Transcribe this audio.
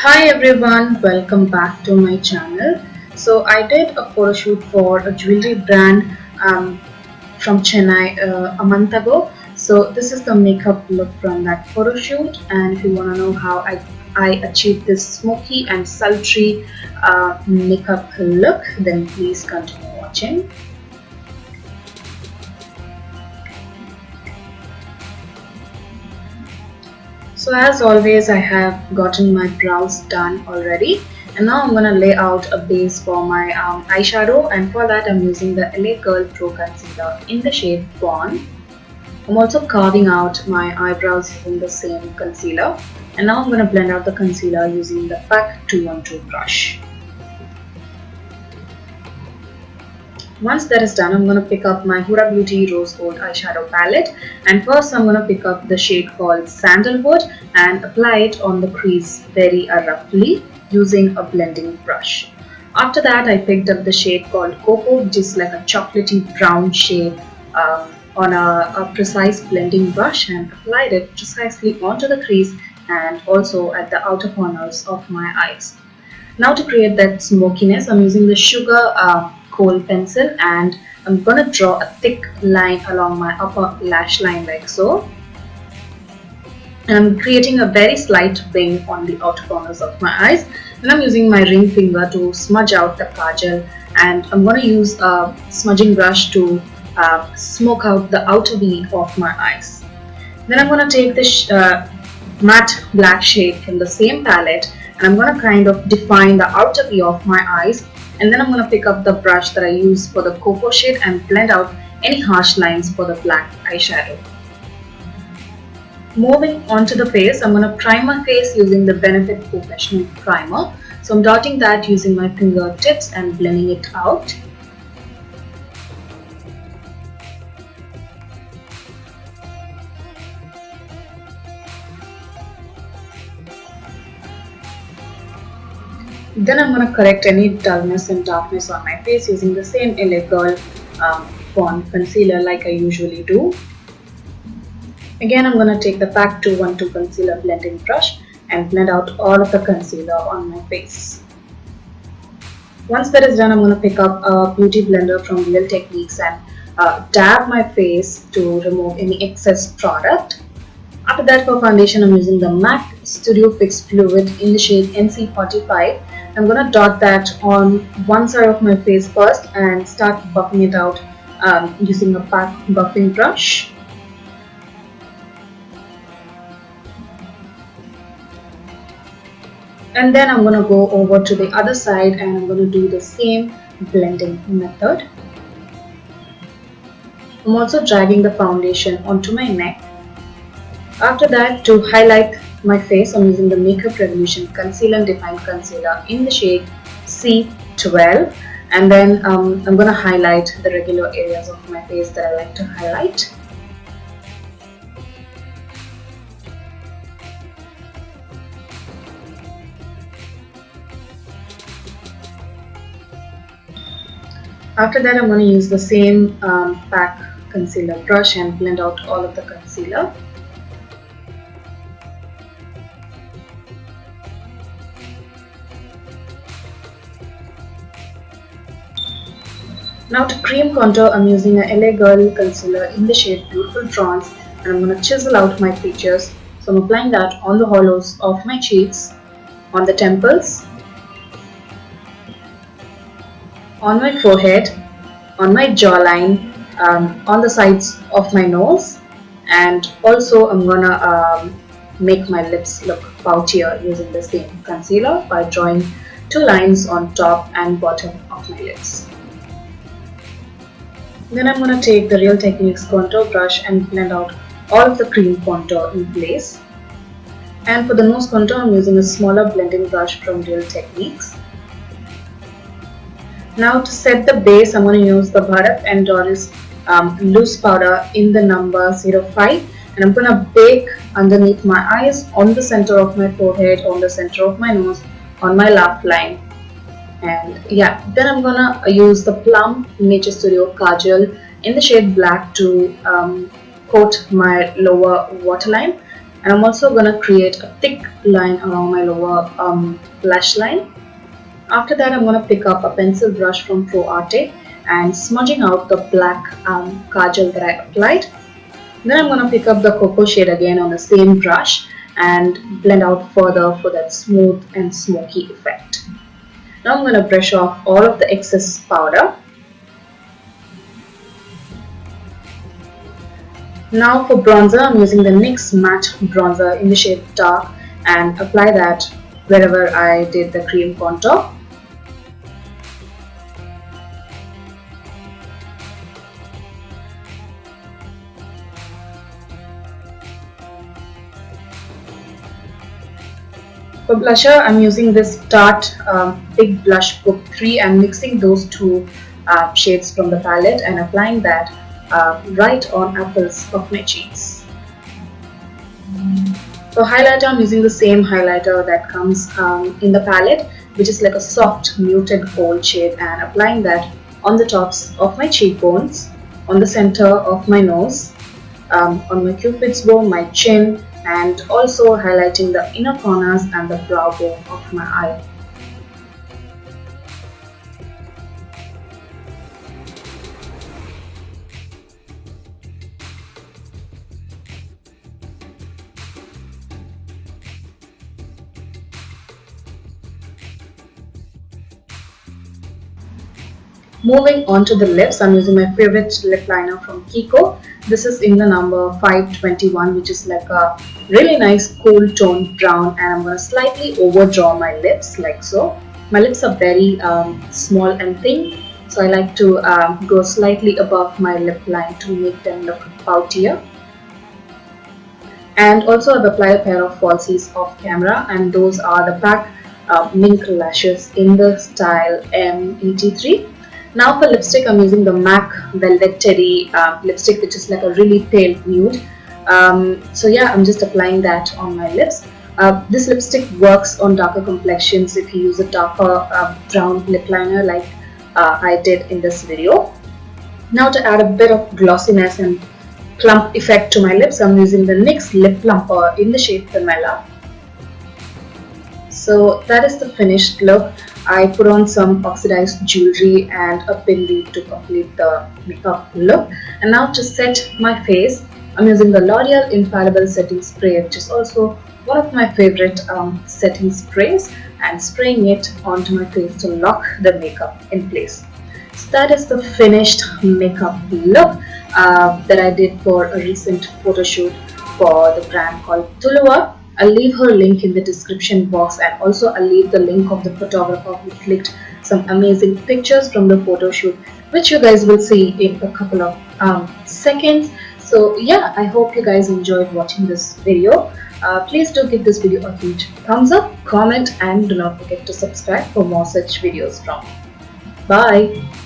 Hi everyone, welcome back to my channel. So I did a photo shoot for a jewelry brand from Chennai a month ago. So this is the makeup look from that photo shoot, and if you want to know how I achieved this smoky and sultry makeup look, then please continue watching. So as always, I have gotten my brows done already, and now I'm going to lay out a base for my eyeshadow, and for that I'm using the LA Girl Pro Concealer in the shade Fawn. I'm also carving out my eyebrows using the same concealer, and now I'm going to blend out the concealer using the PAC 212 brush. Once that is done, I'm going to pick up my HUDA Beauty Rose Gold eyeshadow palette, and first I'm going to pick up the shade called Sandalwood and apply it on the crease very roughly using a blending brush. After that, I picked up the shade called Cocoa, which is like a chocolatey brown shade on a precise blending brush, and applied it precisely onto the crease and also at the outer corners of my eyes. Now to create that smokiness, I'm using the sugar kohl pencil, and I'm going to draw a thick line along my upper lash line like so. And I'm creating a very slight wing on the outer corners of my eyes. And I'm using my ring finger to smudge out the kajal, and I'm going to use a smudging brush to smoke out the outer V of my eyes. Then I'm going to take this matte black shade from the same palette, and I'm going to kind of define the outer V of my eyes, and then I'm going to pick up the brush that I use for the cocoa shade and blend out any harsh lines for the black eyeshadow. Moving on to the face, I'm going to prime my face using the Benefit Porefessional primer. So I'm dotting that using my fingertips and blending it out. Then I'm going to correct any dullness and darkness on my face using the same LA Girl Fawn concealer like I usually do. Again, I'm going to take the PAC 212 concealer blending brush and blend out all of the concealer on my face. Once that is done, I'm going to pick up a beauty blender from Real Techniques and dab my face to remove any excess product. After that, for foundation, I'm using the MAC Studio Fix Fluid in the shade NC45. I'm going to dot that on one side of my face first and start buffing it out using a PAC buffing brush. And then I'm going to go over to the other side and I'm going to do the same blending method. I'm also dragging the foundation onto my neck. After that, to highlight my face, I'm using the Makeup Revolution Conceal and Define Concealer in the shade C12, and then I'm going to highlight the regular areas of my face that I like to highlight. After that, I'm going to use the same PAC concealer brush and blend out all of the concealer. Now to cream contour, I'm using a LA Girl concealer in the shade Beautiful Bronze, and I'm going to chisel out my features. So I'm applying that on the hollows of my cheeks, on the temples, on my forehead, on my jawline, on the sides of my nose, and also I'm going to make my lips look poutier using the same concealer by drawing two lines on top and bottom of my lips. Then I'm going to take the Real Techniques contour brush and blend out all of the cream contour in place. And for the nose contour, I'm using a smaller blending brush from Real Techniques. Now to set the base, I'm going to use the Bharat and Dorris loose powder in the number 05, and I'm going to bake underneath my eyes, on the center of my forehead, on the center of my nose, on my laugh line. And yeah, then I'm gonna use the PLUM Nature Studio Kajal in the shade Black to coat my lower waterline. And I'm also going to create a thick line around my lower lash line. After that, I'm going to pick up a pencil brush from Pro Arte and smudging out the black kajal that I applied. Then I'm going to pick up the cocoa shade again on the same brush and blend out further for that smooth and smoky effect. Now I'm going to brush off all of the excess powder. Now for bronzer, I'm using the NYX matte bronzer in the shade dark and apply that wherever I did the cream contour. For blusher, I'm using this Tarte Big Blush Book 3 and mixing those two shades from the palette and applying that right on apples of my cheeks. For highlighter, I'm using the same highlighter that comes in the palette, which is like a soft muted gold shade, and applying that on the tops of my cheekbones, on the center of my nose, on my cupid's bow, my chin, and also highlighting the inner corners and the brow bone of my eye. Moving on to the lips, I'm using my favorite lip liner from Kiko. This is in the number 521, which is like a really nice cool toned brown, and I'm going to slightly overdraw my lips like so. My lips are very small and thin, so I like to go slightly above my lip line to make them look poutier. And also I've applied a pair of falsies off camera, and those are the PAC mink lashes in the style M83. Now for lipstick, I'm using the MAC Velvet Teddy lipstick, which is like a really pale nude. So yeah, I'm just applying that on my lips. This lipstick works on darker complexions if you use a darker brown lip liner like I did in this video. Now to add a bit of glossiness and plump effect to my lips, I'm using the NYX Lip Plumper in the shade Pamela. So that is the finished look. I put on some oxidized jewelry and a bindi to complete the makeup look. And now to set my face, I'm using the L'Oreal Infallible setting spray, which is also one of my favorite setting sprays, and spraying it onto my face to lock the makeup in place. So that is the finished makeup look that I did for a recent photo shoot for the brand called Tulua. I'll leave her link in the description box, and also I'll leave the link of the photographer who clicked some amazing pictures from the photo shoot, which you guys will see in a couple of seconds. So yeah, I hope you guys enjoyed watching this video. Please do give this video a huge thumbs up, comment, and do not forget to subscribe for more such videos from me. Bye.